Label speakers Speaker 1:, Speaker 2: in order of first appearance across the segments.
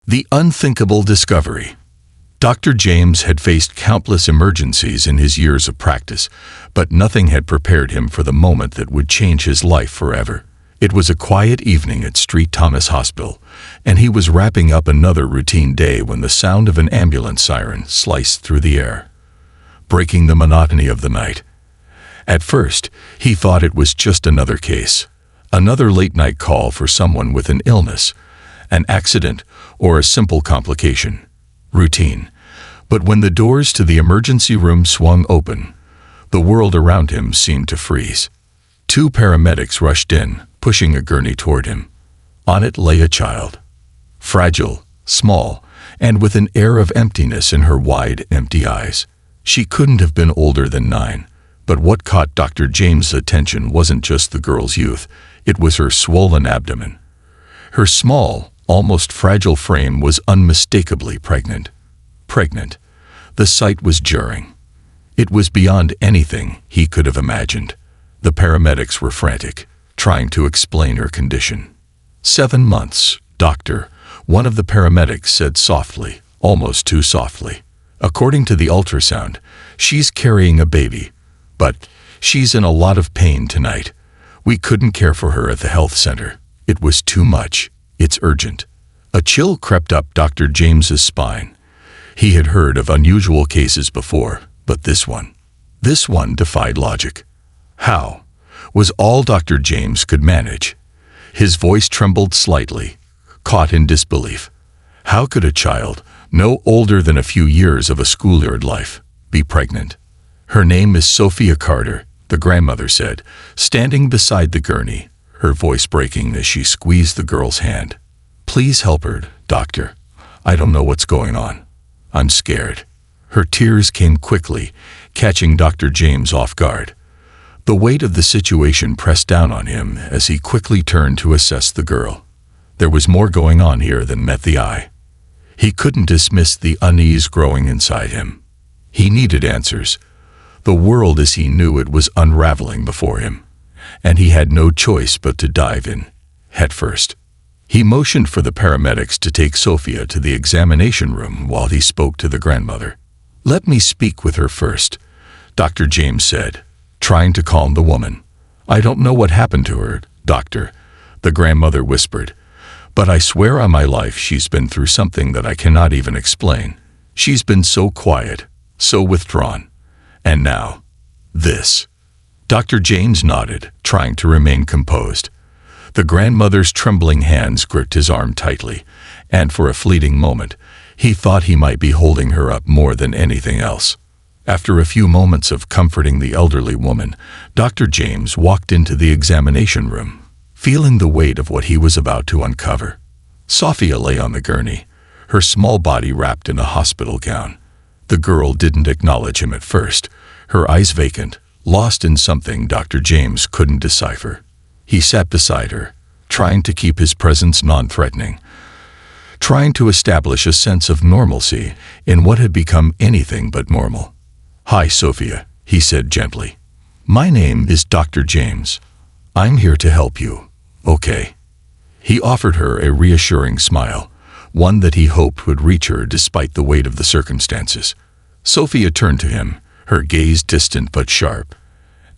Speaker 1: The unthinkable discovery. Dr. James had faced countless emergencies in his years of practice, but nothing had prepared him for the moment that would change his life forever. It was a quiet evening at St. Thomas Hospital, and he was wrapping up another routine day when the sound of an ambulance siren sliced through the air, breaking the monotony of the night. At first, he thought it was just another case, another late-night call for someone with an illness, an accident, or a simple complication. Routine. But when the doors to the emergency room swung open, the world around him seemed to freeze. Two paramedics rushed in, pushing a gurney toward him. On it lay a child. Fragile, small, and with an air of emptiness in her wide, empty eyes. She couldn't have been older than 9, but what caught Dr. James' attention wasn't just the girl's youth, it was her swollen abdomen. Her small, almost fragile frame was unmistakably pregnant. Pregnant. The sight was jarring. It was beyond anything he could have imagined. The paramedics were frantic, trying to explain her condition. 7 months, doctor, one of the paramedics said softly, almost too softly. According to the ultrasound, she's carrying a baby, but she's in a lot of pain tonight. We couldn't care for her at the health center. It was too much. It's urgent. A chill crept up Dr. James's spine. He had heard of unusual cases before, but this one defied logic. How? Was all Dr. James could manage. His voice trembled slightly, caught in disbelief. How could a child, no older than a few years of a schoolyard life, be pregnant? Her name is Sophia Carter, the grandmother said, standing beside the gurney, her voice breaking as she squeezed the girl's hand. Please help her, doctor. I don't know what's going on. I'm scared. Her tears came quickly, catching Dr. James off guard. The weight of the situation pressed down on him as he quickly turned to assess the girl. There was more going on here than met the eye. He couldn't dismiss the unease growing inside him. He needed answers. The world as he knew it was unraveling before him, and he had no choice but to dive in, head first. He motioned for the paramedics to take Sophia to the examination room while he spoke to the grandmother. Let me speak with her first, Dr. James said, trying to calm the woman. I don't know what happened to her, doctor, the grandmother whispered, but I swear on my life she's been through something that I cannot even explain. She's been so quiet, so withdrawn. And now, this. Dr. James nodded, trying to remain composed. The grandmother's trembling hands gripped his arm tightly, and for a fleeting moment, he thought he might be holding her up more than anything else. After a few moments of comforting the elderly woman, Dr. James walked into the examination room, feeling the weight of what he was about to uncover. Sophia lay on the gurney, her small body wrapped in a hospital gown. The girl didn't acknowledge him at first, her eyes vacant, lost in something Dr. James couldn't decipher. He sat beside her, trying to keep his presence non-threatening, trying to establish a sense of normalcy in what had become anything but normal. Hi, Sophia, he said gently. My name is Dr. James. I'm here to help you, okay? He offered her a reassuring smile, one that he hoped would reach her despite the weight of the circumstances. Sophia turned to him, her gaze distant but sharp.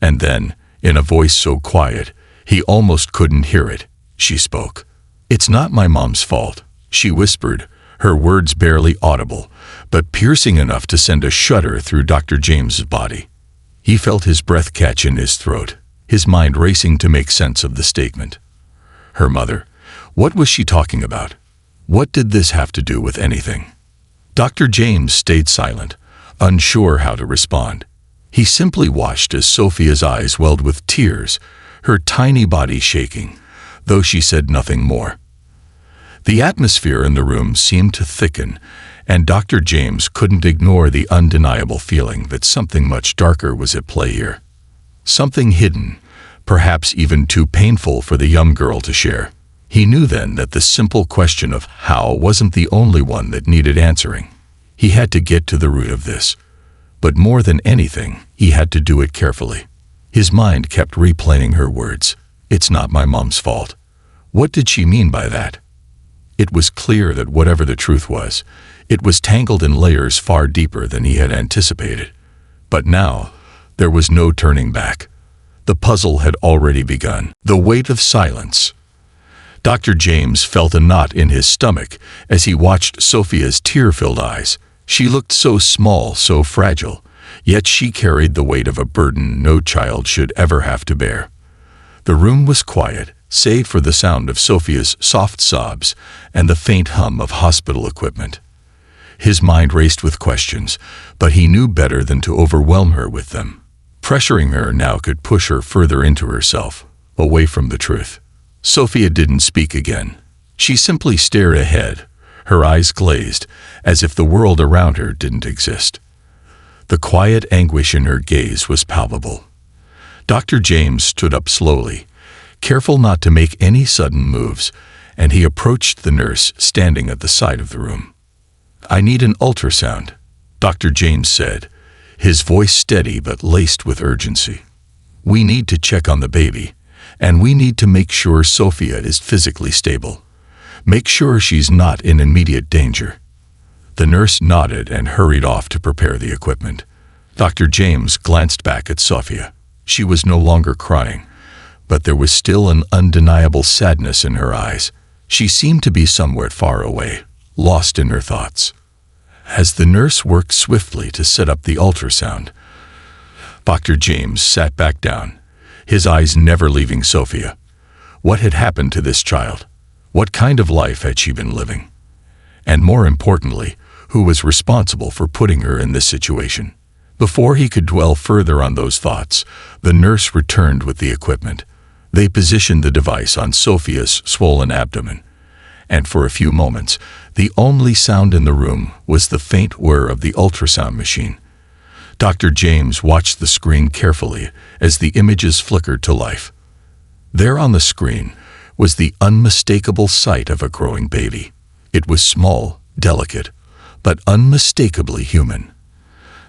Speaker 1: And then, in a voice so quiet, he almost couldn't hear it, she spoke. It's not my mom's fault, she whispered, her words barely audible, but piercing enough to send a shudder through Dr. James's body. He felt his breath catch in his throat, his mind racing to make sense of the statement. Her mother. What was she talking about? What did this have to do with anything? Dr. James stayed silent, unsure how to respond. He simply watched as Sophia's eyes welled with tears, her tiny body shaking, though she said nothing more. The atmosphere in the room seemed to thicken, and Dr. James couldn't ignore the undeniable feeling that something much darker was at play here. Something hidden, perhaps even too painful for the young girl to share. He knew then that the simple question of how wasn't the only one that needed answering. He had to get to the root of this. But more than anything, he had to do it carefully. His mind kept replaying her words. It's not my mom's fault. What did she mean by that? It was clear that whatever the truth was, it was tangled in layers far deeper than he had anticipated. But now, there was no turning back. The puzzle had already begun. The weight of silence. Dr. James felt a knot in his stomach as he watched Sophia's tear-filled eyes. She looked so small, so fragile, yet she carried the weight of a burden no child should ever have to bear. The room was quiet, save for the sound of Sophia's soft sobs and the faint hum of hospital equipment. His mind raced with questions, but he knew better than to overwhelm her with them. Pressuring her now could push her further into herself, away from the truth. Sophia didn't speak again. She simply stared ahead, her eyes glazed, as if the world around her didn't exist. The quiet anguish in her gaze was palpable. Dr. James stood up slowly, careful not to make any sudden moves, and he approached the nurse standing at the side of the room. "I need an ultrasound," Dr. James said, his voice steady but laced with urgency. "We need to check on the baby, and we need to make sure Sophia is physically stable. Make sure she's not in immediate danger." The nurse nodded and hurried off to prepare the equipment. Dr. James glanced back at Sophia. She was no longer crying, but there was still an undeniable sadness in her eyes. She seemed to be somewhere far away, lost in her thoughts. As the nurse worked swiftly to set up the ultrasound, Dr. James sat back down, his eyes never leaving Sophia. What had happened to this child? What kind of life had she been living? And more importantly, who was responsible for putting her in this situation? Before he could dwell further on those thoughts, the nurse returned with the equipment. They positioned the device on Sophia's swollen abdomen, and for a few moments, the only sound in the room was the faint whir of the ultrasound machine. Dr. James watched the screen carefully as the images flickered to life. There on the screen was the unmistakable sight of a growing baby. It was small, delicate, but unmistakably human.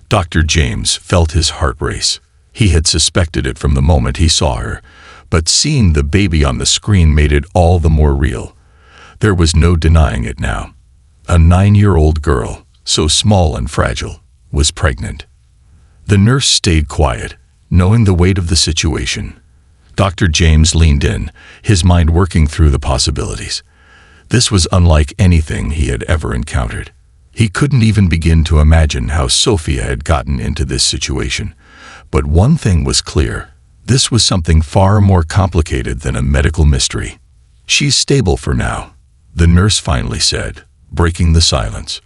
Speaker 1: Dr. James felt his heart race. He had suspected it from the moment he saw her, but seeing the baby on the screen made it all the more real. There was no denying it now. A 9-year-old girl, so small and fragile, was pregnant. The nurse stayed quiet, knowing the weight of the situation. Dr. James leaned in, his mind working through the possibilities. This was unlike anything he had ever encountered. He couldn't even begin to imagine how Sophia had gotten into this situation. But one thing was clear. This was something far more complicated than a medical mystery. "She's stable for now," the nurse finally said, breaking the silence.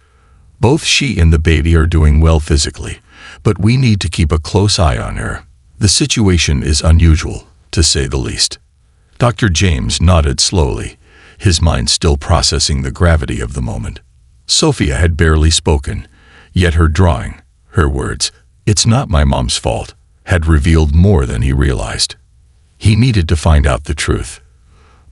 Speaker 1: "Both she and the baby are doing well physically, but we need to keep a close eye on her. The situation is unusual, to say the least." Dr. James nodded slowly, his mind still processing the gravity of the moment. Sophia had barely spoken, yet her drawing, her words, "It's not my mom's fault," had revealed more than he realized. He needed to find out the truth.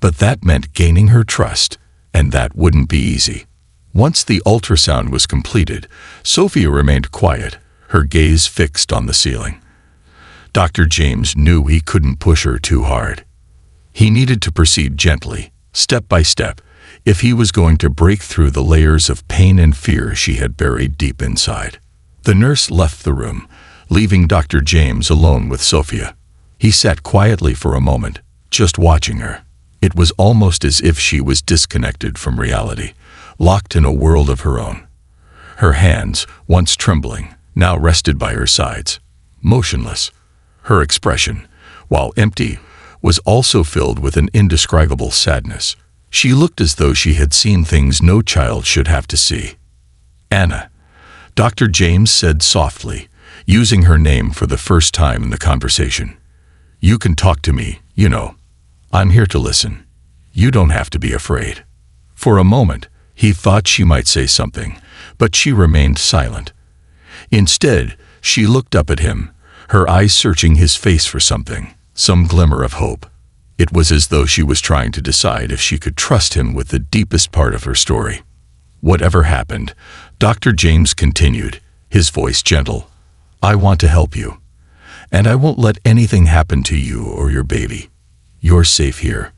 Speaker 1: But that meant gaining her trust, and that wouldn't be easy. Once the ultrasound was completed, Sophia remained quiet, her gaze fixed on the ceiling. Dr. James knew he couldn't push her too hard. He needed to proceed gently, step by step, if he was going to break through the layers of pain and fear she had buried deep inside. The nurse left the room, leaving Dr. James alone with Sophia. He sat quietly for a moment, just watching her. It was almost as if she was disconnected from reality, locked in a world of her own. Her hands, once trembling, now rested by her sides, motionless. Her expression, while empty, was also filled with an indescribable sadness. She looked as though she had seen things no child should have to see. "Anna," Dr. James said softly, using her name for the first time in the conversation. "You can talk to me, you know. I'm here to listen. You don't have to be afraid." For a moment, he thought she might say something, but she remained silent. Instead, she looked up at him, her eyes searching his face for something, some glimmer of hope. It was as though she was trying to decide if she could trust him with the deepest part of her story. "Whatever happened," Dr. James continued, his voice gentle, "I want to help you. And I won't let anything happen to you or your baby. You're safe here."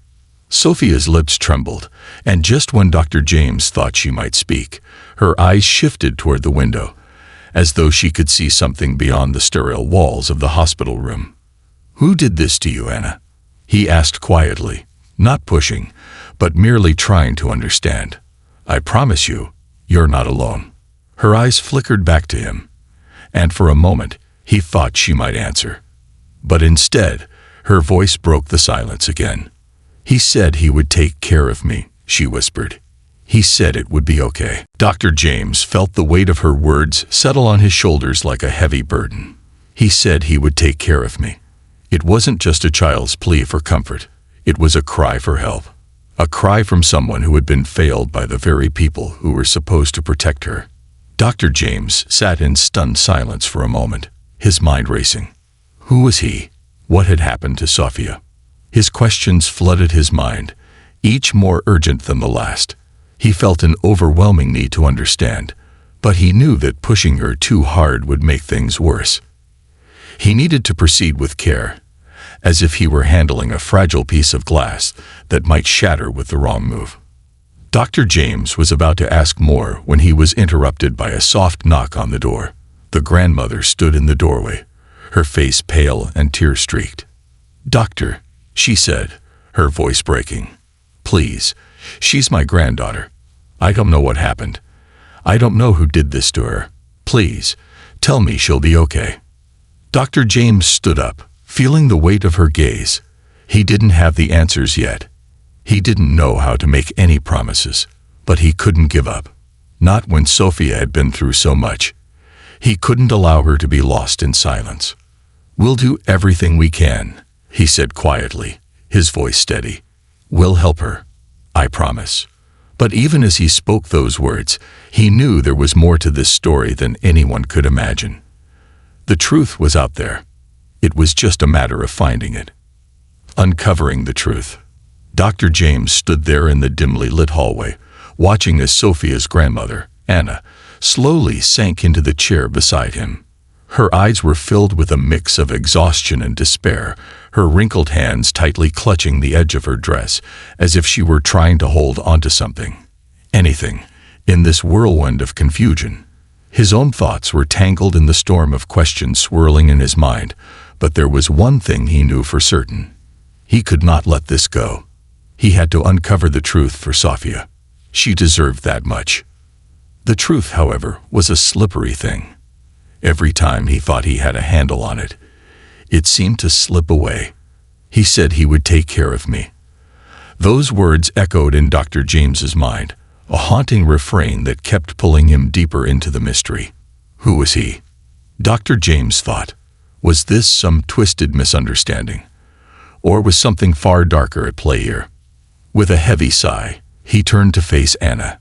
Speaker 1: Sophia's lips trembled, and just when Dr. James thought she might speak, her eyes shifted toward the window, as though she could see something beyond the sterile walls of the hospital room. "Who did this to you, Anna?" he asked quietly, not pushing, but merely trying to understand. "I promise you, you're not alone." Her eyes flickered back to him, and for a moment he thought she might answer. But instead, her voice broke the silence again. "He said he would take care of me," she whispered. "He said it would be okay." Dr. James felt the weight of her words settle on his shoulders like a heavy burden. "He said he would take care of me." It wasn't just a child's plea for comfort. It was a cry for help. A cry from someone who had been failed by the very people who were supposed to protect her. Dr. James sat in stunned silence for a moment, his mind racing. Who was he? What had happened to Sophia? His questions flooded his mind, each more urgent than the last. He felt an overwhelming need to understand, but he knew that pushing her too hard would make things worse. He needed to proceed with care, as if he were handling a fragile piece of glass that might shatter with the wrong move. Dr. James was about to ask more when he was interrupted by a soft knock on the door. The grandmother stood in the doorway, her face pale and tear-streaked. "Doctor," she said, her voice breaking. "Please, she's my granddaughter. I don't know what happened. I don't know who did this to her. Please, tell me she'll be okay." Dr. James stood up, feeling the weight of her gaze. He didn't have the answers yet. He didn't know how to make any promises, but he couldn't give up. Not when Sophia had been through so much. He couldn't allow her to be lost in silence. "We'll do everything we can," he said quietly, his voice steady. "We'll help her. I promise." But even as he spoke those words, he knew there was more to this story than anyone could imagine. The truth was out there. It was just a matter of finding it. Uncovering the truth. Dr. James stood there in the dimly lit hallway, watching as Sophia's grandmother, Anna, slowly sank into the chair beside him. Her eyes were filled with a mix of exhaustion and despair, her wrinkled hands tightly clutching the edge of her dress, as if she were trying to hold onto something. Anything, in this whirlwind of confusion. His own thoughts were tangled in the storm of questions swirling in his mind, but there was one thing he knew for certain. He could not let this go. He had to uncover the truth for Sophia. She deserved that much. The truth, however, was a slippery thing. Every time he thought he had a handle on it, it seemed to slip away. "He said he would take care of me." Those words echoed in Dr. James's mind, a haunting refrain that kept pulling him deeper into the mystery. Who was he? Dr. James thought. Was this some twisted misunderstanding? Or was something far darker at play here? With a heavy sigh, he turned to face Anna.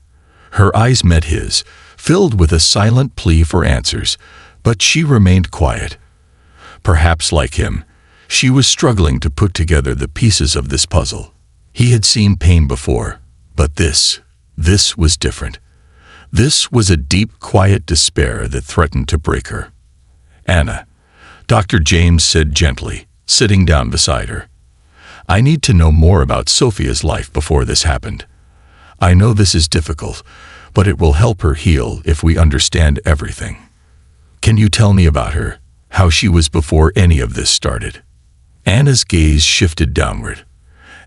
Speaker 1: Her eyes met his, filled with a silent plea for answers, but she remained quiet. Perhaps like him, she was struggling to put together the pieces of this puzzle. He had seen pain before, but this was different. This was a deep, quiet despair that threatened to break her. "Anna," Dr. James said gently, sitting down beside her. "I need to know more about Sophia's life before this happened. I know this is difficult, but it will help her heal if we understand everything. Can you tell me about her, how she was before any of this started?" Anna's gaze shifted downward,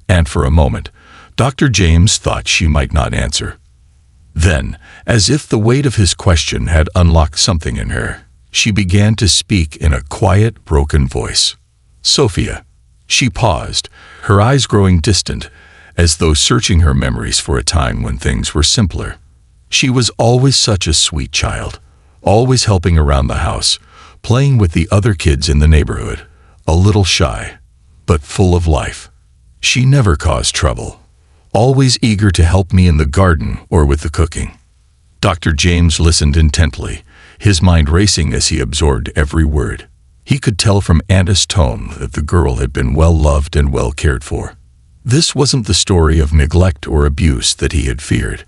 Speaker 1: and for a moment, Dr. James thought she might not answer. Then, as if the weight of his question had unlocked something in her, she began to speak in a quiet, broken voice. "Sophia." She paused, her eyes growing distant, as though searching her memories for a time when things were simpler. She was always such a sweet child, always helping around the house, playing with the other kids in the neighborhood, a little shy, but full of life. She never caused trouble, always eager to help me in the garden or with the cooking. Dr. James listened intently, his mind racing as he absorbed every word. He could tell from Anna's tone that the girl had been well loved and well cared for. This wasn't the story of neglect or abuse that he had feared,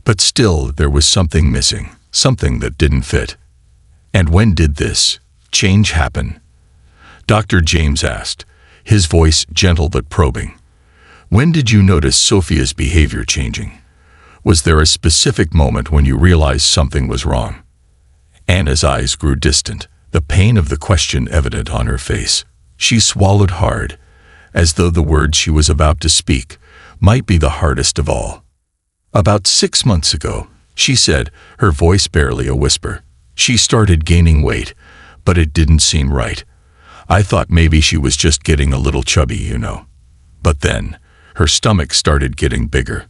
Speaker 1: but still there was something missing, something that didn't fit. "And when did this change happen?" Dr. James asked, his voice gentle but probing. When did you notice Sophia's behavior changing? Was there a specific moment when you realized something was wrong? Anna's eyes grew distant, the pain of the question evident on her face. She swallowed hard, as though the words she was about to speak might be the hardest of all. "About 6 months ago," she said, her voice barely a whisper. "She started gaining weight, but it didn't seem right. I thought maybe she was just getting a little chubby, But then, her stomach started getting bigger,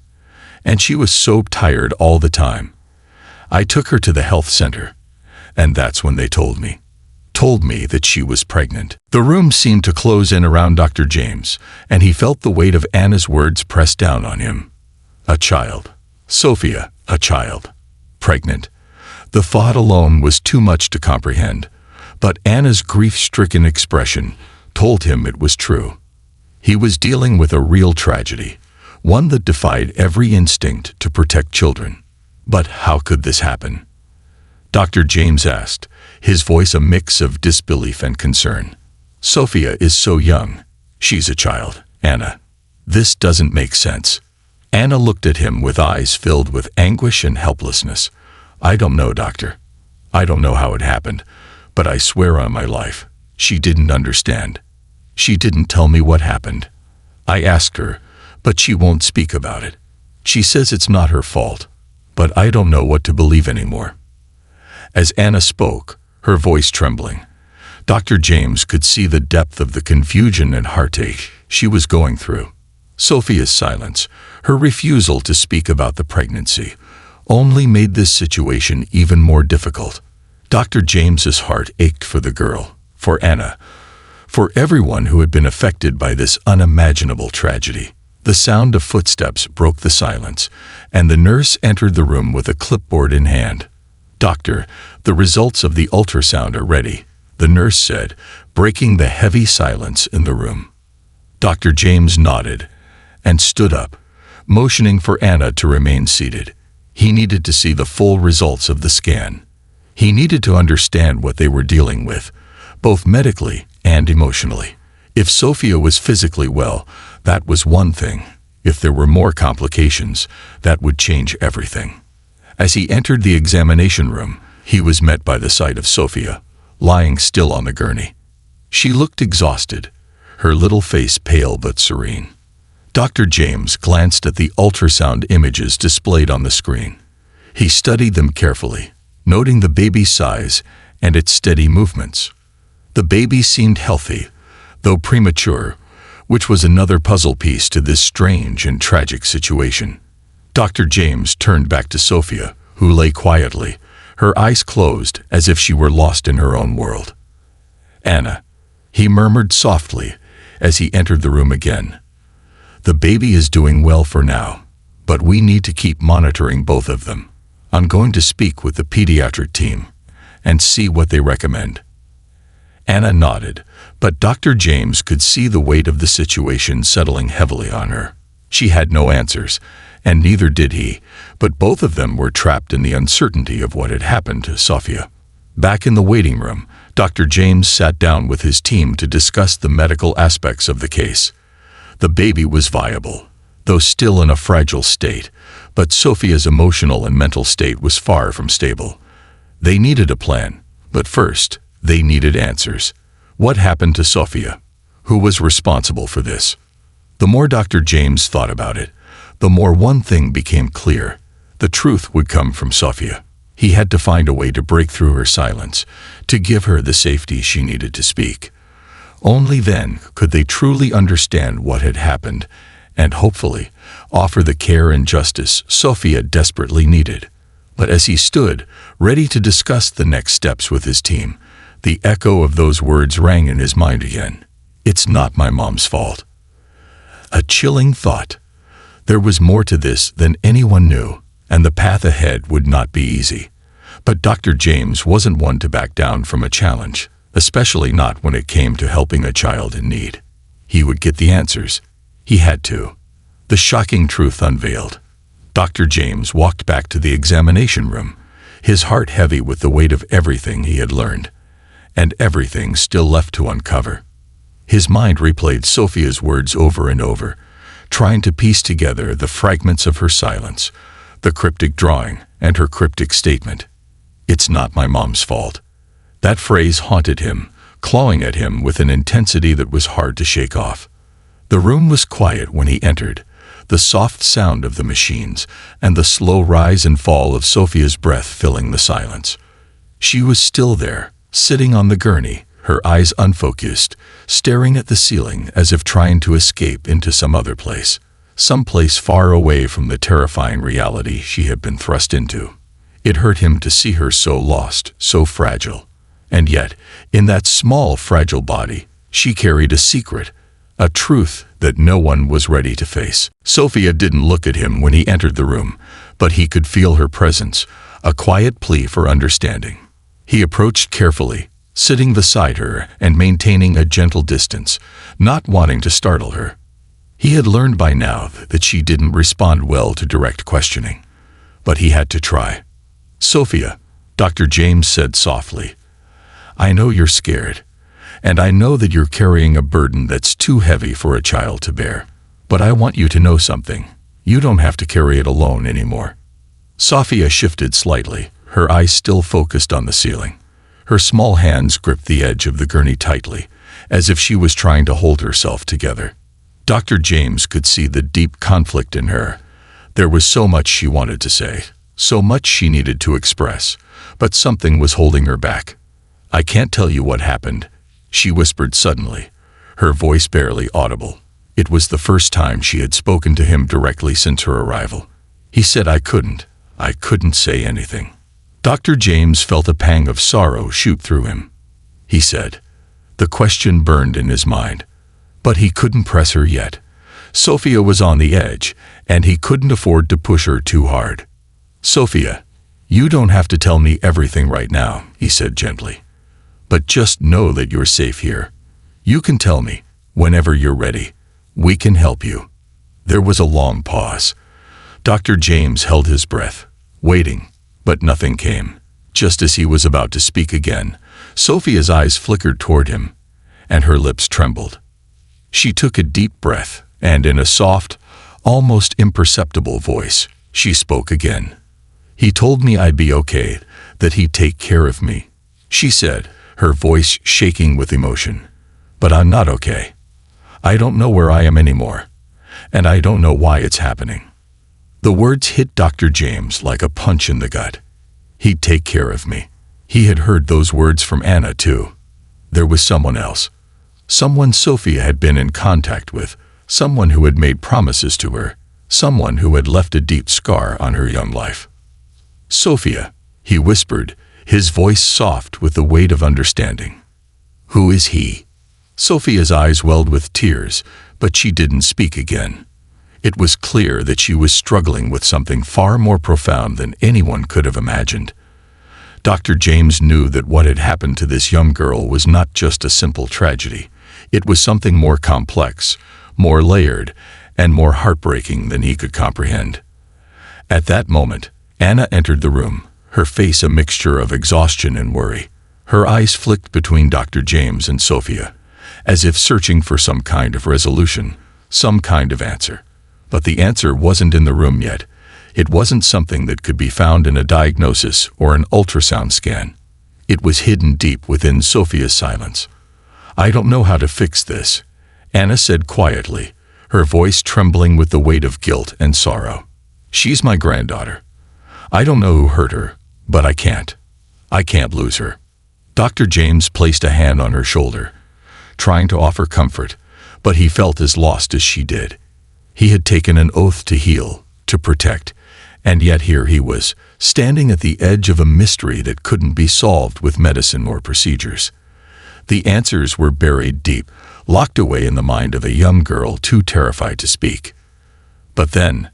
Speaker 1: and she was so tired all the time. I took her to the health center, and that's when they told me that she was pregnant." The room seemed to close in around Dr. James, and he felt the weight of Anna's words press down on him. A child. Sophia, a child. Pregnant. The thought alone was too much to comprehend, but Anna's grief-stricken expression told him it was true. He was dealing with a real tragedy, one that defied every instinct to protect children. But how could this happen? Dr. James asked, his voice a mix of disbelief and concern. "Sophia is so young. She's a child, Anna. This doesn't make sense." Anna looked at him with eyes filled with anguish and helplessness. "I don't know, doctor. I don't know how it happened, but I swear on my life, she didn't understand. She didn't tell me what happened. I asked her, but she won't speak about it. She says it's not her fault, but I don't know what to believe anymore." As Anna spoke, her voice trembling, Dr. James could see the depth of the confusion and heartache she was going through. Sophia's silence, her refusal to speak about the pregnancy, only made this situation even more difficult. Dr. James's heart ached for the girl, for Anna, for everyone who had been affected by this unimaginable tragedy. The sound of footsteps broke the silence, and the nurse entered the room with a clipboard in hand. "Doctor, the results of the ultrasound are ready," the nurse said, breaking the heavy silence in the room. Dr. James nodded and stood up, motioning for Anna to remain seated. He needed to see the full results of the scan. He needed to understand what they were dealing with, both medically and emotionally. If Sophia was physically well, that was one thing. If there were more complications, that would change everything. As he entered the examination room, he was met by the sight of Sophia, lying still on the gurney. She looked exhausted, her little face pale but serene. Dr. James glanced at the ultrasound images displayed on the screen. He studied them carefully, noting the baby's size and its steady movements. The baby seemed healthy, though premature, which was another puzzle piece to this strange and tragic situation. Dr. James turned back to Sophia, who lay quietly, her eyes closed as if she were lost in her own world. "Anna," he murmured softly as he entered the room again. "The baby is doing well for now, but we need to keep monitoring both of them. I'm going to speak with the pediatric team and see what they recommend." Anna nodded, but Dr. James could see the weight of the situation settling heavily on her. She had no answers, and neither did he, but both of them were trapped in the uncertainty of what had happened to Sophia. Back in the waiting room, Dr. James sat down with his team to discuss the medical aspects of the case. The baby was viable, though still in a fragile state, but Sophia's emotional and mental state was far from stable. They needed a plan, but first, they needed answers. What happened to Sophia? Who was responsible for this? The more Dr. James thought about it, the more one thing became clear. The truth would come from Sophia. He had to find a way to break through her silence, to give her the safety she needed to speak. Only then could they truly understand what had happened and, hopefully, offer the care and justice Sophia desperately needed. But as he stood, ready to discuss the next steps with his team, the echo of those words rang in his mind again. "It's not my mom's fault." A chilling thought. There was more to this than anyone knew, and the path ahead would not be easy. But Dr. James wasn't one to back down from a challenge, especially not when it came to helping a child in need. He would get the answers. He had to. The shocking truth unveiled. Dr. James walked back to the examination room, his heart heavy with the weight of everything he had learned, and everything still left to uncover. His mind replayed Sophia's words over and over, trying to piece together the fragments of her silence, the cryptic drawing and her cryptic statement. "It's not my mom's fault." That phrase haunted him, clawing at him with an intensity that was hard to shake off. The room was quiet when he entered, the soft sound of the machines and the slow rise and fall of Sophia's breath filling the silence. She was still there, sitting on the gurney, her eyes unfocused, staring at the ceiling as if trying to escape into some other place, some place far away from the terrifying reality she had been thrust into. It hurt him to see her so lost, so fragile. And yet, in that small, fragile body, she carried a secret, a truth that no one was ready to face. Sophia didn't look at him when he entered the room, but he could feel her presence, a quiet plea for understanding. He approached carefully, sitting beside her and maintaining a gentle distance, not wanting to startle her. He had learned by now that she didn't respond well to direct questioning, but he had to try. "Sophia," Dr. James said softly, "I know you're scared, and I know that you're carrying a burden that's too heavy for a child to bear. But I want you to know something. You don't have to carry it alone anymore." Sophia shifted slightly, her eyes still focused on the ceiling. Her small hands gripped the edge of the gurney tightly, as if she was trying to hold herself together. Dr. James could see the deep conflict in her. There was so much she wanted to say, so much she needed to express, but something was holding her back. "I can't tell you what happened," she whispered suddenly, her voice barely audible. It was the first time she had spoken to him directly since her arrival. He said, I couldn't say anything." Dr. James felt a pang of sorrow shoot through him. He said. The question burned in his mind. But he couldn't press her yet. Sophia was on the edge, and he couldn't afford to push her too hard. "Sophia, you don't have to tell me everything right now," he said gently. "But just know that you're safe here. You can tell me, whenever you're ready. We can help you." There was a long pause. Dr. James held his breath, waiting, but nothing came. Just as he was about to speak again, Sophia's eyes flickered toward him, and her lips trembled. She took a deep breath, and in a soft, almost imperceptible voice, she spoke again. "He told me I'd be okay, that he'd take care of me," she said, her voice shaking with emotion. "But I'm not okay. I don't know where I am anymore, and I don't know why it's happening." The words hit Dr. James like a punch in the gut. He'd take care of me. He had heard those words from Anna, too. There was someone else. Someone Sophia had been in contact with, someone who had made promises to her, someone who had left a deep scar on her young life. "Sophia," he whispered, his voice soft with the weight of understanding. "Who is he?" Sophia's eyes welled with tears, but she didn't speak again. It was clear that she was struggling with something far more profound than anyone could have imagined. Dr. James knew that what had happened to this young girl was not just a simple tragedy. It was something more complex, more layered, and more heartbreaking than he could comprehend. At that moment, Anna entered the room, her face a mixture of exhaustion and worry. Her eyes flicked between Dr. James and Sophia, as if searching for some kind of resolution, some kind of answer. But the answer wasn't in the room yet. It wasn't something that could be found in a diagnosis or an ultrasound scan. It was hidden deep within Sophia's silence. "I don't know how to fix this," Anna said quietly, her voice trembling with the weight of guilt and sorrow. "She's my granddaughter. I don't know who hurt her, but I can't. I can't lose her." Dr. James placed a hand on her shoulder, trying to offer comfort, but he felt as lost as she did. He had taken an oath to heal, to protect, and yet here he was, standing at the edge of a mystery that couldn't be solved with medicine or procedures. The answers were buried deep, locked away in the mind of a young girl too terrified to speak. But then,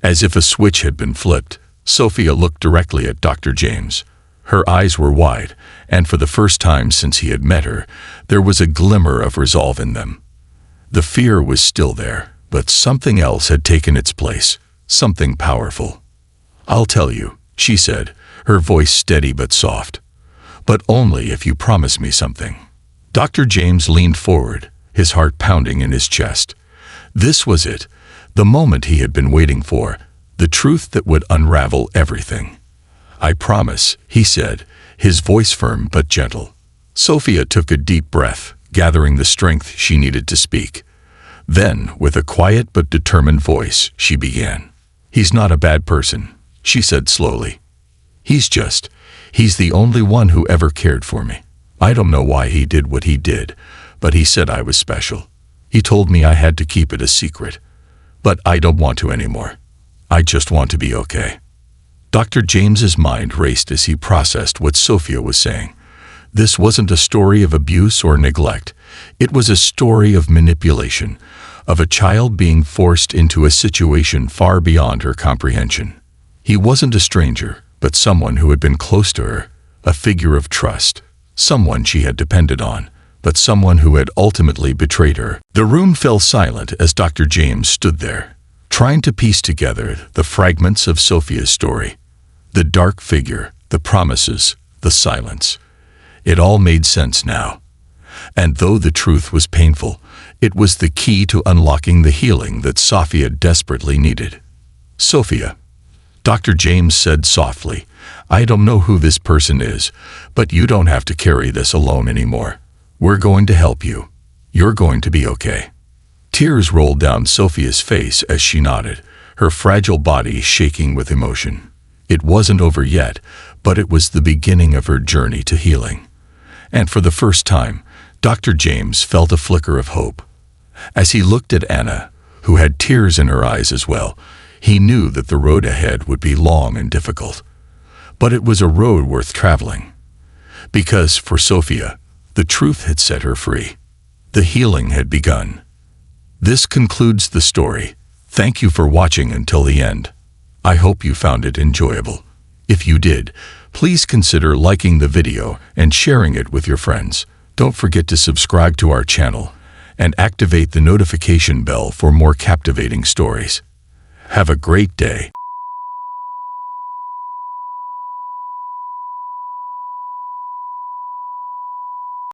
Speaker 1: as if a switch had been flipped, Sophia looked directly at Dr. James. Her eyes were wide, and for the first time since he had met her, there was a glimmer of resolve in them. The fear was still there, but something else had taken its place, something powerful. "I'll tell you," she said, her voice steady but soft. "But only if you promise me something." Dr. James leaned forward, his heart pounding in his chest. This was it, The moment he had been waiting for, the truth that would unravel everything. "I promise," he said, his voice firm but gentle. Sophia took a deep breath, gathering the strength she needed to speak. Then, with a quiet but determined voice, she began. "He's not a bad person," she said slowly. He's the only one who ever cared for me. I don't know why he did what he did, but he said I was special. He told me I had to keep it a secret. But I don't want to anymore. I just want to be okay." Dr. James's mind raced as he processed what Sophia was saying. This wasn't a story of abuse or neglect. It was a story of manipulation, of a child being forced into a situation far beyond her comprehension. He wasn't a stranger, but someone who had been close to her, a figure of trust, someone she had depended on, but someone who had ultimately betrayed her. The room fell silent as Dr. James stood there, trying to piece together the fragments of Sophia's story. The dark figure, the promises, the silence. It all made sense now. And though the truth was painful, it was the key to unlocking the healing that Sophia desperately needed. "Sophia," Dr. James said softly, "I don't know who this person is, but you don't have to carry this alone anymore. We're going to help you. You're going to be okay." Tears rolled down Sophia's face as she nodded, her fragile body shaking with emotion. It wasn't over yet, but it was the beginning of her journey to healing. And for the first time, Dr. James felt a flicker of hope. As he looked at Anna, who had tears in her eyes as well, he knew that the road ahead would be long and difficult. But it was a road worth traveling. Because, for Sophia, the truth had set her free. The healing had begun. This concludes the story. Thank you for watching until the end. I hope you found it enjoyable. If you did, please consider liking the video and sharing it with your friends. Don't forget to subscribe to our channel and activate the notification bell for more captivating stories. Have a great day.